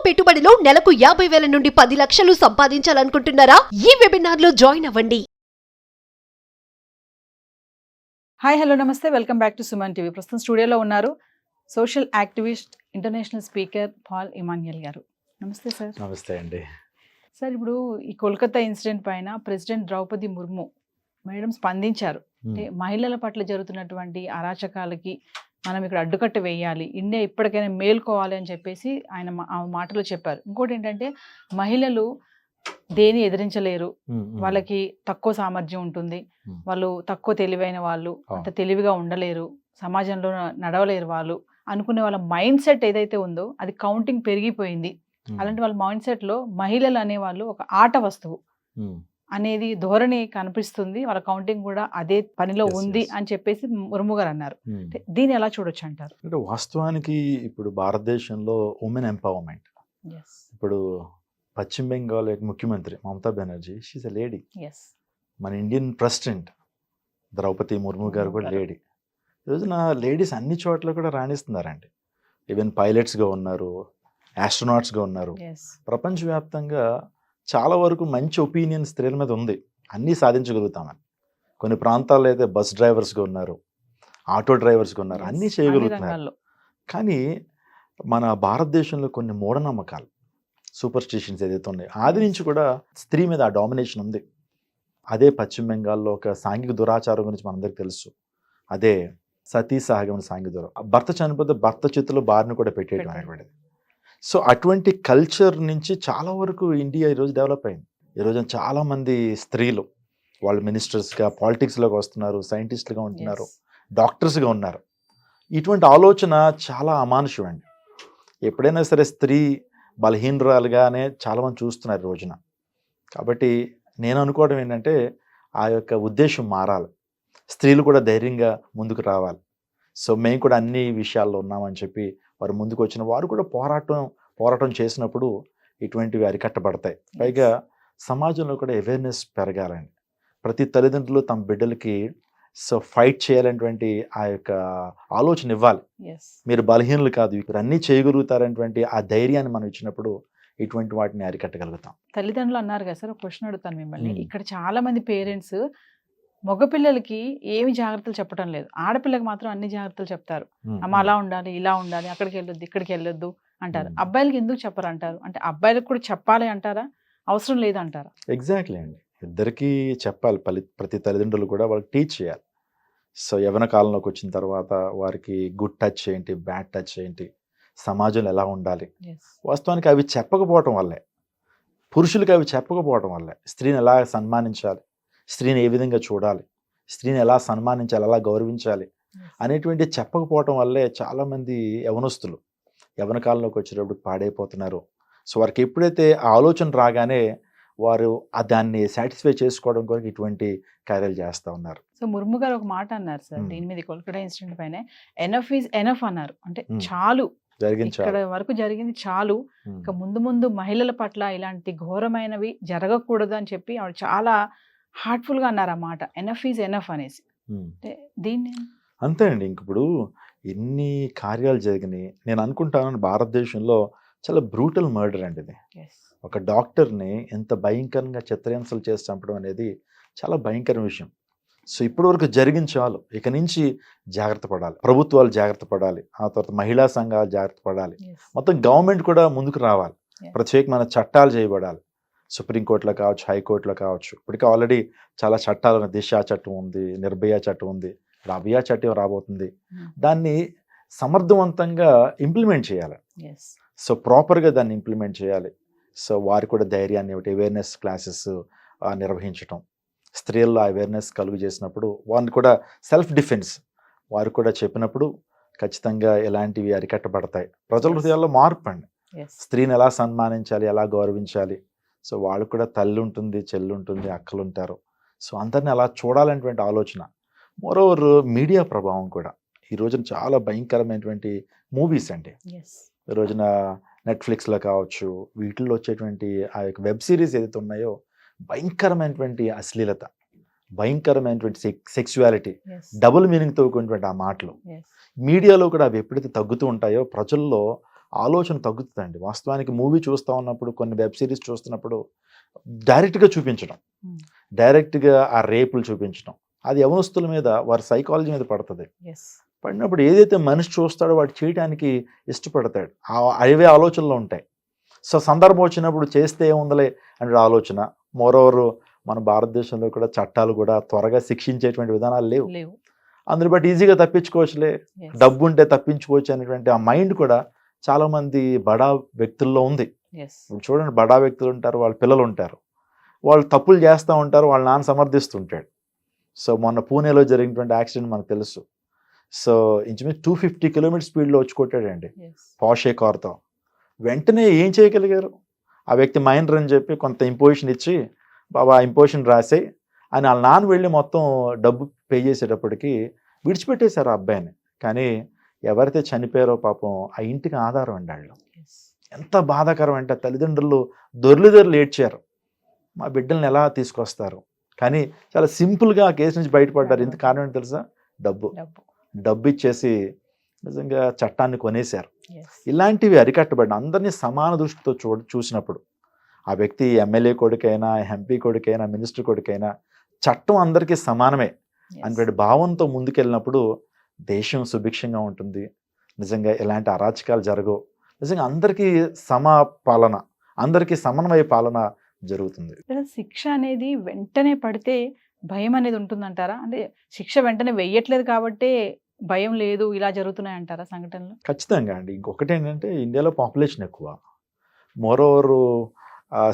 పెట్టుబడిలో నెలకు 50,000 నుండి 10 లక్షలు సంపాదించాలనుకుంటున్నారా? ఈ వెబినార్ లో జాయిన్ అవ్వండి. హాయ్ హలో నమస్తే welcome back to Suman TV. ప్రస్తుతం స్టూడియోలో ఉన్నారు social activist international speaker Paul Emmanuel గారు. నమస్తే సార్. నమస్తే అండి. సార్, ఇప్పుడు ఈ కోల్కతా ఇన్సిడెంట్ పైన ప్రెసిడెంట్ ద్రౌపది ముర్ము మేడం స్పందించారు. అంటే మహిళల పట్ల జరుగుతున్నటువంటి అరాచకాలకి మనం ఇక్కడ అడ్డుకట్ట వేయాలి, ఇండియా ఇప్పటికైనా మేల్కోవాలి అని చెప్పేసి ఆయన ఆ మాటలో చెప్పారు. ఇంకోటి ఏంటంటే మహిళలు దేని ఎదిరించలేరు, వాళ్ళకి తక్కువ సామర్థ్యం ఉంటుంది, వాళ్ళు తక్కువ తెలివైన వాళ్ళు, అంత తెలివిగా ఉండలేరు, సమాజంలో నడవలేరు వాళ్ళు అనుకునే వాళ్ళ మైండ్ సెట్ ఏదైతే ఉందో అది కౌంటింగ్ పెరిగిపోయింది. అలాంటి వాళ్ళ మైండ్ సెట్ లో మహిళలు అనేవాళ్ళు ఒక ఆట వస్తువు అనేది ధోరణి కనిపిస్తుంది. వాళ్ళ కౌంటింగ్ కూడా అదే పనిలో ఉంది అని చెప్పేసి ముర్ము గారు అన్నారు. దీన్ని ఎలా చూడొచ్చు అంటారు? అంటే వాస్తవానికి ఇప్పుడు భారతదేశంలో ఉమెన్ ఎంపవర్మెంట్, ఇప్పుడు పశ్చిమ బెంగాల్ ముఖ్యమంత్రి Mamata Banerjee, she is a lady. మన ఇండియన్ ప్రెసిడెంట్ ద్రౌపది ముర్ము గారు కూడా లేడీ. ఈరోజున లేడీస్ అన్ని చోట్ల కూడా రాణిస్తున్నారండి. ఈవెన్ పైలట్స్గా ఉన్నారు, ఆస్ట్రోనాట్స్గా ఉన్నారు. ప్రపంచవ్యాప్తంగా చాలా వరకు మంచి ఒపీనియన్ స్త్రీల మీద ఉంది, అన్నీ సాధించగలుగుతామని. కొన్ని ప్రాంతాల్లో అయితే బస్ డ్రైవర్స్గా ఉన్నారు, ఆటో డ్రైవర్స్గా ఉన్నారు, అన్నీ చేయగలుగుతున్నారు. కానీ మన భారతదేశంలో కొన్ని మూఢనమ్మకాలు, సూపర్ స్టిషన్స్ ఏదైతే ఉన్నాయో ఆది నుంచి కూడా స్త్రీ మీద ఆ డామినేషన్ ఉంది. అదే పశ్చిమ బెంగాల్లో ఒక సాంఘిక దురాచారం గురించి మనందరికీ తెలుసు. అదే సతీ సహగమన సాంఘిక దురాచారం. భర్త చనిపోతే భర్త చేతిలో బారిని కూడా పెట్టేయడం అనేటువంటిది. సో అటువంటి కల్చర్ నుంచి చాలా వరకు ఇండియా ఈరోజు డెవలప్ అయింది. ఈరోజు చాలామంది స్త్రీలు వాళ్ళు మినిస్టర్స్గా, పాలిటిక్స్లోకి వస్తున్నారు, సైంటిస్టులుగా ఉంటున్నారు, డాక్టర్స్గా ఉన్నారు. ఇటువంటి ఆలోచన చాలా అమానుషం అండి. ఎప్పుడైనా సరే స్త్రీ బలహీనరాలుగానే చాలామంది చూస్తున్నారు ఈ రోజున. కాబట్టి నేను అనుకోవడం ఏంటంటే ఆ యొక్క ఉద్దేశం మారాలి, స్త్రీలు కూడా ధైర్యంగా ముందుకు రావాలి. సో మేము కూడా అన్ని విషయాల్లో ఉన్నామని చెప్పి వారు ముందుకు వచ్చిన వారు కూడా పోరాటం చేసినప్పుడు ఇటువంటివి అరికట్టబడతాయి. పైగా సమాజంలో కూడా అవేర్నెస్ పెరగాలండి. ప్రతి తల్లిదండ్రులు తమ బిడ్డలకి ఫైట్ చేయాలనేటువంటి ఆ యొక్క ఆలోచన ఇవ్వాలి. మీరు బలహీనులు కాదు, మీరు అన్నీ చేయగలుగుతారనేటువంటి ఆ ధైర్యాన్ని మనం ఇచ్చినప్పుడు ఇటువంటి వాటిని అరికట్టగలుగుతాం. తల్లిదండ్రులు అన్నారు కదా సార్, ఒక క్వశ్చన్ అడుగుతాను మిమ్మల్ని. ఇక్కడ చాలా మంది పేరెంట్స్ మగపిల్లలకి ఏమి జాగ్రత్తలు చెప్పడం లేదు, ఆడపిల్లకి మాత్రం అన్ని జాగ్రత్తలు చెప్తారు. అమ్మ అలా ఉండాలి, ఇలా ఉండాలి, అక్కడికి వెళ్ళొద్దు, ఇక్కడికి వెళ్ళొద్దు అంటారు. అబ్బాయిలకి ఎందుకు చెప్పరు అంటారు? అంటే అబ్బాయిలకు కూడా చెప్పాలి అంటారా, అవసరం లేదు అంటారా? ఎగ్జాక్ట్లీ అండి, ఇద్దరికీ చెప్పాలి. ప్రతి తల్లిదండ్రులు కూడా వాళ్ళకి టీచ్ చేయాలి. సో యవ్వన కాలంలోకి వచ్చిన తర్వాత వారికి గుడ్ టచ్ ఏంటి, బ్యాడ్ టచ్ ఏంటి, సమాజంలో ఎలా ఉండాలి. వాస్తవానికి అవి చెప్పకపోవటం వల్లే, పురుషులకి అవి చెప్పకపోవటం వల్లే స్త్రీని ఎలా సన్మానించాలి, స్త్రీని ఏ విధంగా చూడాలి, స్త్రీని ఎలా సన్మానించాలి, ఎలా గౌరవించాలి అనేటువంటి చెప్పకపోవటం వల్లే చాలామంది యవనస్తులు యవ్వన కాలంలోకి వచ్చేటప్పుడు పాడైపోతున్నారు. సో వారికి ఎప్పుడైతే ఆ ఆలోచన రాగానే వారు దాన్ని సాటిస్ఫై చేసుకోవడం కొరకు ఇటువంటి కార్యాలు చేస్తూ ఉన్నారు. సో ముర్ము గారు ఒక మాట అన్నారు సార్ దీని మీద, కోల్కతా ఇన్సిడెంట్ పైన ఎనఫ్ ఈజ్ ఎనఫ్ అన్నారు. అంటే చాలు, ఇక్కడ వరకు జరిగింది చాలు, ఇక ముందు ముందు మహిళల పట్ల ఇలాంటి ఘోరమైనవి జరగకూడదు అని చెప్పి ఆవిడ చాలా హార్ట్ఫుల్ గా అన్నారు ఆ మాట, ఎనఫ్ ఈజ్ ఎనఫ్ అనేసి. దీన్ని అంతే అండి. ఇంక ఇప్పుడు ఎన్ని కార్యాలు జరిగినాయి, నేను అనుకుంటాను భారతదేశంలో చాలా బ్రూటల్ మర్డర్ అండి ఇది. ఒక డాక్టర్ని ఎంత భయంకరంగా చిత్రహింసలు చేసి చంపడం అనేది చాలా భయంకర విషయం. సో ఇప్పటి వరకు జరిగిన చాలు, ఇక నుంచి జాగ్రత్త పడాలి, ప్రభుత్వాలు జాగ్రత్త పడాలి, ఆ తర్వాత మహిళా సంఘాలు జాగ్రత్త పడాలి, మొత్తం గవర్నమెంట్ కూడా ముందుకు రావాలి, ప్రత్యేకమైన చట్టాలు చేయబడాలి. సుప్రీంకోర్టులో కావచ్చు, హైకోర్టులో కావచ్చు. ఇప్పటికే ఆల్రెడీ చాలా చట్టాలు ఉన్నాయి. దిశా చట్టం ఉంది, నిర్భయ చట్టం ఉంది, అభయ చట్టం రాబోతుంది. దాన్ని సమర్థవంతంగా ఇంప్లిమెంట్ చేయాలి. సో ప్రాపర్గా దాన్ని ఇంప్లిమెంట్ చేయాలి. సో వారు కూడా ధైర్యాన్ని ఒకటి అవేర్నెస్ క్లాసెస్ నిర్వహించటం, స్త్రీల్లో అవేర్నెస్ కలుగు చేసినప్పుడు వారిని కూడా సెల్ఫ్ డిఫెన్స్ వారు కూడా చెప్పినప్పుడు ఖచ్చితంగా ఎలాంటివి అరికట్టబడతాయి. ప్రజల హృదయాల్లో మార్పు అండి. స్త్రీని ఎలా సన్మానించాలి, ఎలా గౌరవించాలి. సో వాళ్ళు కూడా తల్లి ఉంటుంది, చెల్లి ఉంటుంది, అక్కలు ఉంటారు. సో అందరిని అలా చూడాలనేటువంటి ఆలోచన. మోరోవర్ మీడియా ప్రభావం కూడా ఈ రోజున చాలా భయంకరమైనటువంటి మూవీస్ అండి. ఈ రోజున నెట్ఫ్లిక్స్లో కావచ్చు, వీటిల్లో వచ్చేటువంటి ఆ యొక్క వెబ్ సిరీస్ ఏదైతే ఉన్నాయో భయంకరమైనటువంటి అశ్లీలత, భయంకరమైనటువంటి సెక్సువాలిటీ, డబుల్ మీనింగ్తో కూడినటువంటి ఆ మాటలు మీడియాలో కూడా అవి ఎప్పుడైతే తగ్గుతూ ఉంటాయో ప్రజల్లో ఆలోచన తగ్గుతుందండి. వాస్తవానికి మూవీ చూస్తూ ఉన్నప్పుడు, కొన్ని వెబ్ సిరీస్ చూస్తున్నప్పుడు డైరెక్ట్గా చూపించడం, Hmm. డైరెక్ట్గా ఆ రేపులు చూపించడం, అది యవనస్తుల మీద, వారి సైకాలజీ మీద పడుతుంది. Yes. పడినప్పుడు ఏదైతే మనిషి చూస్తాడో వాడు చేయడానికి ఇష్టపడతాడు. అవే ఆలోచనలు ఉంటాయి. సో సందర్భం వచ్చినప్పుడు చేస్తే ఏముందలే అనే ఆలోచన. మోరోవర్ మన భారతదేశంలో కూడా చట్టాలు కూడా త్వరగా శిక్షించేటువంటి విధానాలు లేవు. లేవు. అందుని బట్టి ఈజీగా తప్పించుకోవచ్చులే, Yes. డబ్బు ఉంటే తప్పించుకోవచ్చు అనేటువంటి ఆ మైండ్ కూడా చాలా మంది బడా వ్యక్తుల్లో ఉంది. Yes. ఇప్పుడు చూడండి, బడా వ్యక్తులు ఉంటారు, వాళ్ళ పిల్లలు ఉంటారు, వాళ్ళు తప్పులు చేస్తూ ఉంటారు, వాళ్ళ నాన్న సమర్థిస్తుంటాడు. సో మొన్న పూణేలో జరిగినటువంటి యాక్సిడెంట్ మనకు తెలుసు. సో ఇంచుమించు 250 కిలోమీటర్ స్పీడ్లో వచ్చి కొట్టాడండి Yes. పాషే కార్తో. వెంటనే ఏం చేయగలిగారు? ఆ వ్యక్తి మైనర్ అని చెప్పి కొంత ఇంపోజిషన్ ఇచ్చి, బాబా ఇంపోజిషన్ రాసే అని వాళ్ళ నాన్న వెళ్ళి మొత్తం డబ్బు పే చేసేటప్పటికి విడిచిపెట్టేశారు ఆ అబ్బాయిని. కానీ ఎవరైతే చనిపోయారో పాపం ఆ ఇంటికి ఆధారం అండి వాళ్ళు. Yes. ఎంత బాధాకరం అంటే తల్లిదండ్రులు దొర్లు ఏడ్చారు, మా బిడ్డల్ని ఎలా తీసుకొస్తారు. కానీ చాలా సింపుల్గా ఆ కేసు నుంచి బయటపడ్డారు. ఇంత కారణం ఏంటి తెలుసా? డబ్బు. డబ్బు. డబ్బు ఇచ్చేసి నిజంగా చట్టాన్ని కొనేశారు. Yes. ఇలాంటివి అరికట్టబడిన అందరినీ సమాన దృష్టితో చూసినప్పుడు, ఆ వ్యక్తి ఎమ్మెల్యే కొడుకైనా, ఎంపీ కొడుకైనా, మినిస్టర్ కొడుకైనా, చట్టం అందరికీ సమానమే Yes. అనేటువంటి భావంతో ముందుకెళ్ళినప్పుడు దేశం సుభిక్షంగా ఉంటుంది. నిజంగా ఎలాంటి అరాచకాలు జరగవు. నిజంగా అందరికీ సమపాలన, అందరికీ సమన్వయ పాలన జరుగుతుంది. లేదా శిక్ష అనేది వెంటనే పడితే భయం అనేది ఉంటుందంటారా? అంటే శిక్ష వెంటనే వెయ్యట్లేదు కాబట్టి భయం లేదు, ఇలా జరుగుతున్నాయి అంటారా సంఘటనలు? ఖచ్చితంగా అండి. ఇంకొకటి ఏంటంటే ఇండియాలో పాపులేషన్ ఎక్కువ. మోరోవర్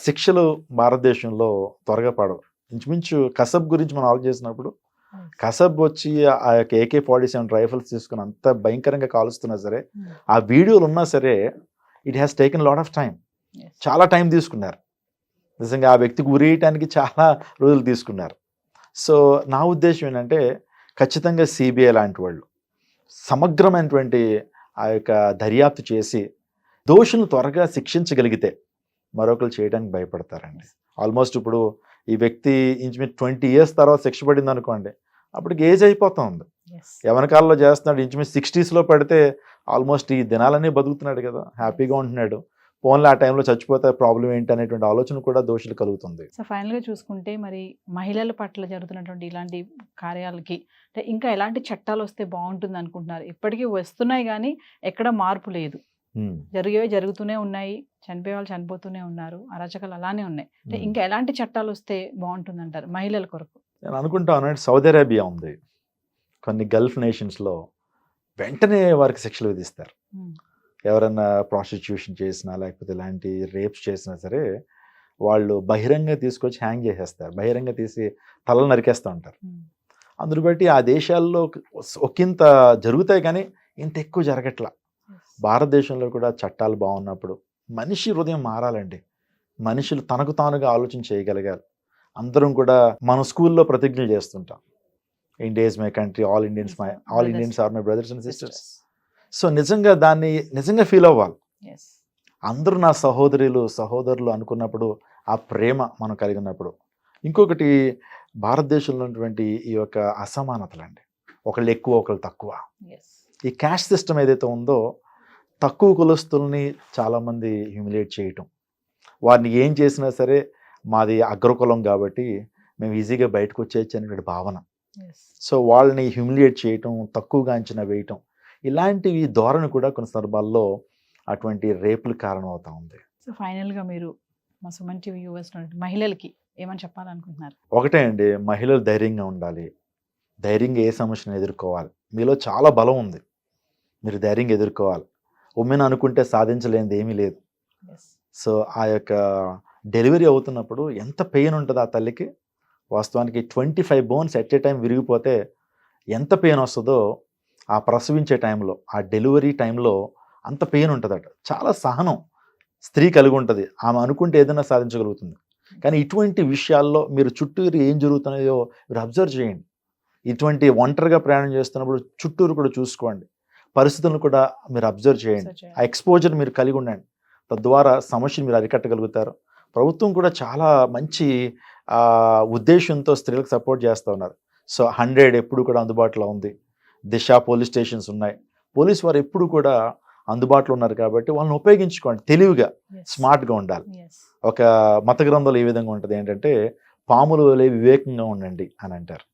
శిక్షలు భారతదేశంలో త్వరగా పడవు. ఇంచుమించు కసబ్ గురించి మనం ఆలోచించినప్పుడు, కసబ్ వచ్చి ఆ యొక్క AK-47 రైఫిల్స్ తీసుకుని అంత భయంకరంగా కాలుస్తున్నా సరే, ఆ వీడియోలు ఉన్నా సరే, it has taken lot of time. Yes. చాలా టైం తీసుకున్నారు. నిజంగా ఆ వ్యక్తికి ఉరేయటానికి చాలా రోజులు తీసుకున్నారు. సో నా ఉద్దేశం ఏంటంటే, ఖచ్చితంగా CBI లాంటి వాళ్ళు సమగ్రమైనటువంటి ఆ యొక్క దర్యాప్తు చేసి దోషులను త్వరగా శిక్షించగలిగితే మరొకరు చేయడానికి భయపడతారండి. ఆల్మోస్ట్ ఇప్పుడు ఈ వ్యక్తి ఇంచుమించు 20 years తర్వాత శిక్ష పడింది అనుకోండి, అప్పటికి ఏజ్ అయిపోతుంది. Yes. యవనకాలంలో చేస్తున్నాడు, ఇంచుమించు 60sలో పడితే ఆల్మోస్ట్ ఈ దినాలన్నీ బతుకుతున్నాడు కదా, హ్యాపీగా ఉంటున్నాడు. ఫోన్లో ఆ టైంలో చచ్చిపోతే ప్రాబ్లం ఏంటి అనేటువంటి ఆలోచన కూడా దోషులు కలుగుతుంది. సో ఫైనల్గా చూసుకుంటే మరి మహిళల పట్ల జరుగుతున్నటువంటి ఇలాంటి కార్యాలకి అంటే ఇంకా ఎలాంటి చట్టాలు వస్తే బాగుంటుంది అనుకుంటున్నారు? ఇప్పటికీ వస్తున్నాయి కానీ ఎక్కడ మార్పు లేదు. జరిగేవి జరుగుతూనే ఉన్నాయి, చనిపోయే వాళ్ళు చనిపోతూనే ఉన్నారు, అరాచకాలు అలానే ఉన్నాయి. అంటే ఇంకా ఎలాంటి చట్టాలు వస్తే బాగుంటుంది అంటారు మహిళల కొరకు? నేను అనుకుంటాను, సౌదీ అరేబియా ఉంది, కొన్ని గల్ఫ్ నేషన్స్లో వెంటనే వారికి శిక్షలు విధిస్తారు. ఎవరైనా ప్రాస్టిట్యూషన్ చేసినా లేకపోతే ఇలాంటి రేప్స్ చేసినా సరే వాళ్ళు బహిరంగ తీసుకొచ్చి హ్యాంగ్ చేసేస్తారు, బహిరంగ తీసి తలలు నరికేస్తూ ఉంటారు. అందును బట్టి ఆ దేశాల్లో ఒకంత జరుగుతాయి కానీ ఇంత ఎక్కువ జరగట్లా. భారతదేశంలో కూడా చట్టాలు బాగున్నప్పుడు మనిషి హృదయం మారాలండి. మనుషులు తనకు తానుగా ఆలోచన చేయగలగాలి. అందరం కూడా మన స్కూల్లో ప్రతిజ్ఞలు చేస్తుంటాం, India is my country, all Indians are my brothers and sisters. So నిజంగా దాన్ని నిజంగా ఫీల్ అవ్వాలి. అందరూ నా సహోదరులు అనుకున్నప్పుడు, ఆ ప్రేమ మనం కలిగినప్పుడు. ఇంకొకటి భారతదేశంలో ఉన్నటువంటి ఈ యొక్క అసమానతలండి, ఒకళ్ళు ఎక్కువ ఒకళ్ళు తక్కువ. ఈ క్యాస్ట్ సిస్టమ్ ఏదైతే ఉందో, తక్కువ కులస్తుల్ని చాలామంది హ్యూమిలేట్ చేయటం, వారిని ఏం చేసినా సరే మాది అగ్రకులం కాబట్టి మేము ఈజీగా బయటకు వచ్చేయచ్చు అనేటువంటి భావన. సో వాళ్ళని హ్యూమిలేట్ చేయటం, తక్కువగా అంచనా వేయటం, ఇలాంటివి ధోరణి కూడా కొన్ని సందర్భాల్లో అటువంటి రేపులు కారణం అవుతా ఉంది. సో ఫైనల్గా మీరు మా సుమన్ టీవీ వ్యూవర్స్ మహిళలకి ఏమని చెప్పాలనుకుంటున్నారు? ఒకటే అండి, మహిళలు ధైర్యంగా ఉండాలి, ధైర్యంగా ఏ సమస్యను ఎదుర్కోవాలి. మీలో చాలా బలం ఉంది, మీరు ధైర్యంగా ఎదుర్కోవాలి. ఉమెన్ అనుకుంటే సాధించలేనిది ఏమీ లేదు. సో ఆ యొక్క డెలివరీ అవుతున్నప్పుడు ఎంత పెయిన్ ఉంటుంది ఆ తల్లికి. వాస్తవానికి 25 bones ఎట్ ఏ టైం విరిగిపోతే ఎంత పెయిన్ వస్తుందో ఆ ప్రసవించే టైంలో, ఆ డెలివరీ టైంలో అంత పెయిన్ ఉంటుందట. చాలా సహనం స్త్రీ కలిగి ఉంటుంది, ఆమె అనుకుంటే ఏదైనా సాధించగలుగుతుంది. కానీ ఇటువంటి విషయాల్లో మీరు చుట్టూరు ఏం జరుగుతున్నాయో మీరు అబ్జర్వ్ చేయండి. ఇటువంటి ఒంటరిగా ప్రయాణం చేస్తున్నప్పుడు చుట్టూరు కూడా చూసుకోండి, పరిస్థితులను కూడా మీరు అబ్జర్వ్ చేయండి. ఆ ఎక్స్పోజర్ మీరు కలిగి ఉండండి, తద్వారా సమస్యను మీరు అరికట్టగలుగుతారు. ప్రభుత్వం కూడా చాలా మంచి ఉద్దేశంతో స్త్రీలకు సపోర్ట్ చేస్తూ ఉన్నారు. సో 100 ఎప్పుడు కూడా అందుబాటులో ఉంది. దిశ పోలీస్ స్టేషన్స్ ఉన్నాయి. పోలీస్ వారు ఎప్పుడు కూడా అందుబాటులో ఉన్నారు కాబట్టి వాళ్ళని ఉపయోగించుకోండి, తెలివిగా, స్మార్ట్గా ఉండాలి. ఒక మత గ్రంథంలో ఏ విధంగా ఉంటుంది ఏంటంటే, పాములు వలె వివేకంగా ఉండండి అని అంటారు.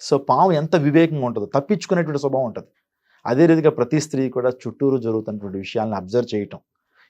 సో పాము ఎంత వివేకంగా ఉంటుందో తప్పించుకునేటువంటి స్వభావం ఉంటుంది. అదే రీతిగా ప్రతి స్త్రీ కూడా చుట్టూరు జరుగుతున్నటువంటి విషయాలను అబ్జర్వ్ చేయటం,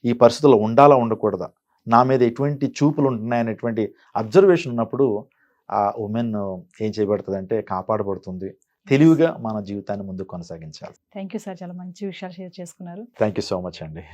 ఈ పరిస్థితుల్లో ఉండాలా ఉండకూడదా, నా మీద ఎటువంటి చూపులు ఉంటున్నాయనేటువంటి అబ్జర్వేషన్ ఉన్నప్పుడు ఆ ఉమెన్ ఏం చేయబడుతుందంటే కాపాడబడుతుంది. తెలివిగా మన జీవితాన్ని ముందుకు కొనసాగించాలి. థ్యాంక్ యూ సార్, చాలా మంచి విషయాలు షేర్ చేసుకున్నారు. థ్యాంక్ యూ సో మచ్ అండి.